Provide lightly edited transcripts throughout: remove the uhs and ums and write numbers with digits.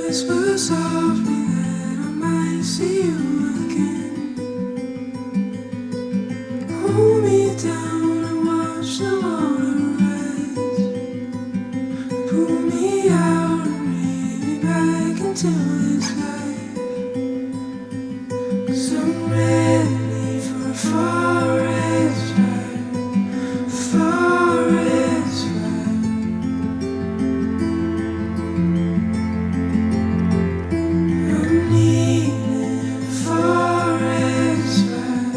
Whisper softly that I might see you again. Hold me down and watch the water rise. Pull me out and bring me back into this life. 'Cause I'm ready for a forest fire, forest fire. I'm needing a forest fire,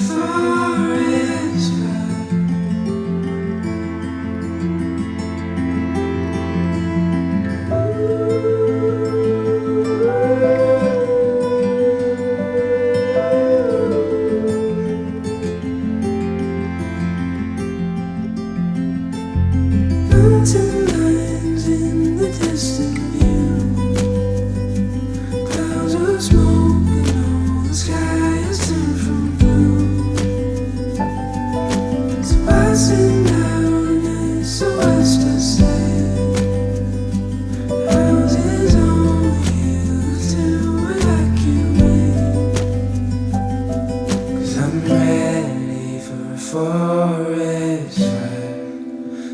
forest fire. Mountain lines in the distant view, clouds of smoke and all the sky has turned from blue. So passing down SOS to say, houses only used to evacuate. 'Cause I'm ready for a forest fire,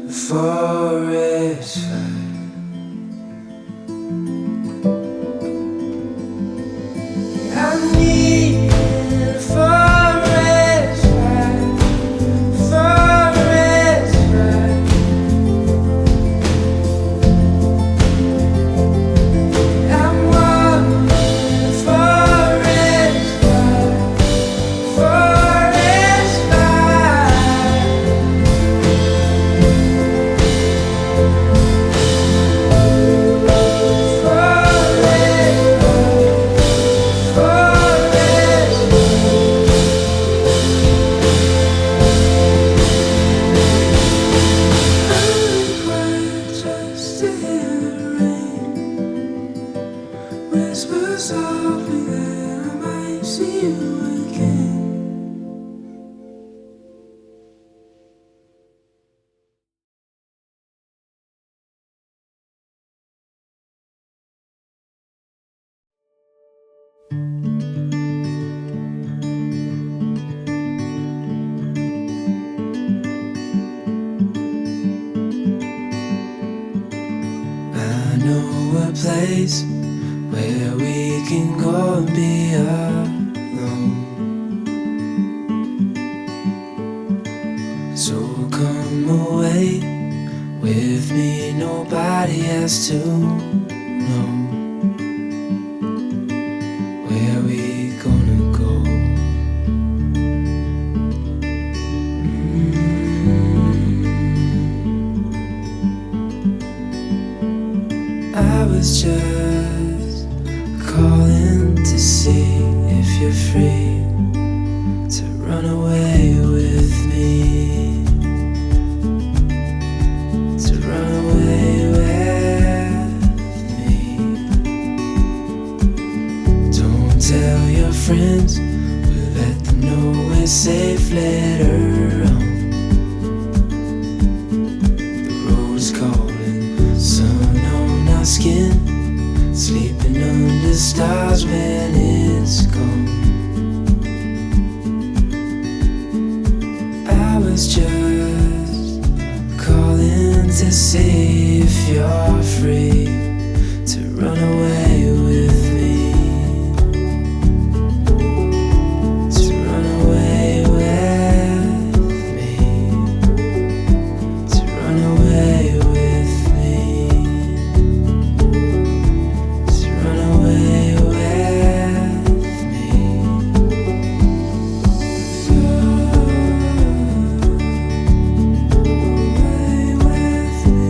a forest fire. I need a forest fire, forest fire. I'm wanting a forest fire, forest fire. Whisper softly that I might see you again. I know a place where we can go and be alone. So come away with me, nobody has to know. Where we gonna go? I was just calling to see if you're free to run away with me, to run away with me. Don't tell your friends, we'll let them know we're safe later on. The road's calling, sun on our skin, sleeping under stars when it's gone. I was just calling to see if you're free to run away with me, to run away with me, to run away with me. Run away with me. Away with me.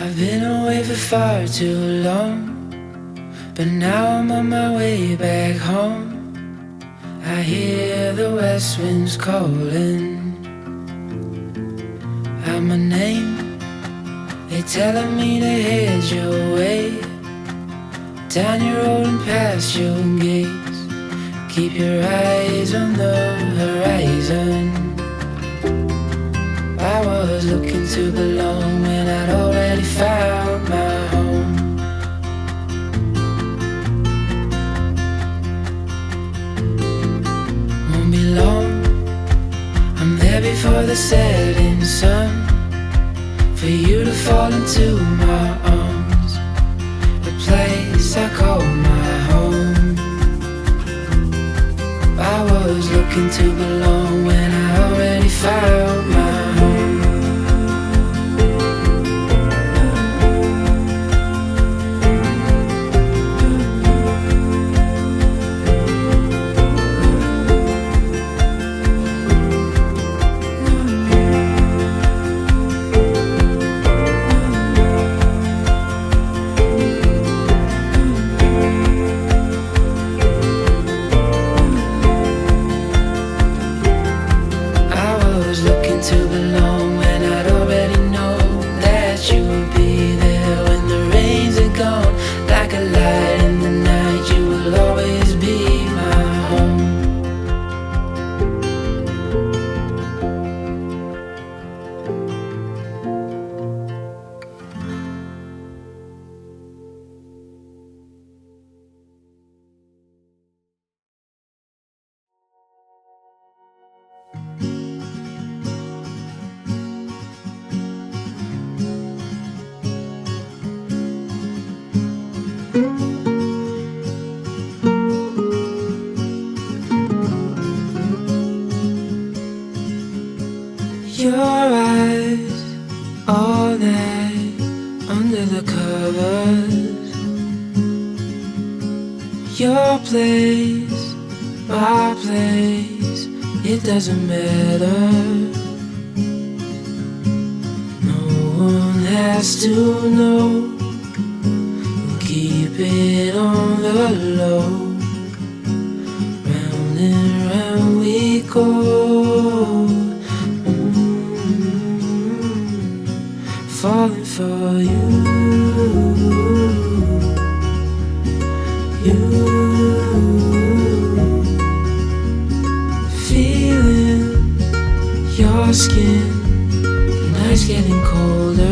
I've been away for far too long, but now I'm on my way back home. I hear the west winds calling out my name. They telling me to head your way, down your road and past your gates. Keep your eyes on the horizon. I was looking to belong when I'd already found my home. Won't be long, I'm there before the setting sun, for you to fall into my arms, the place I call my home. I was looking to belong when I already found my home. Your eyes, all night under the covers. Your place, my place, it doesn't matter. No one has to know. We'll keep it on the low. Round and round we go. Falling for you, feeling your skin. The night's getting colder.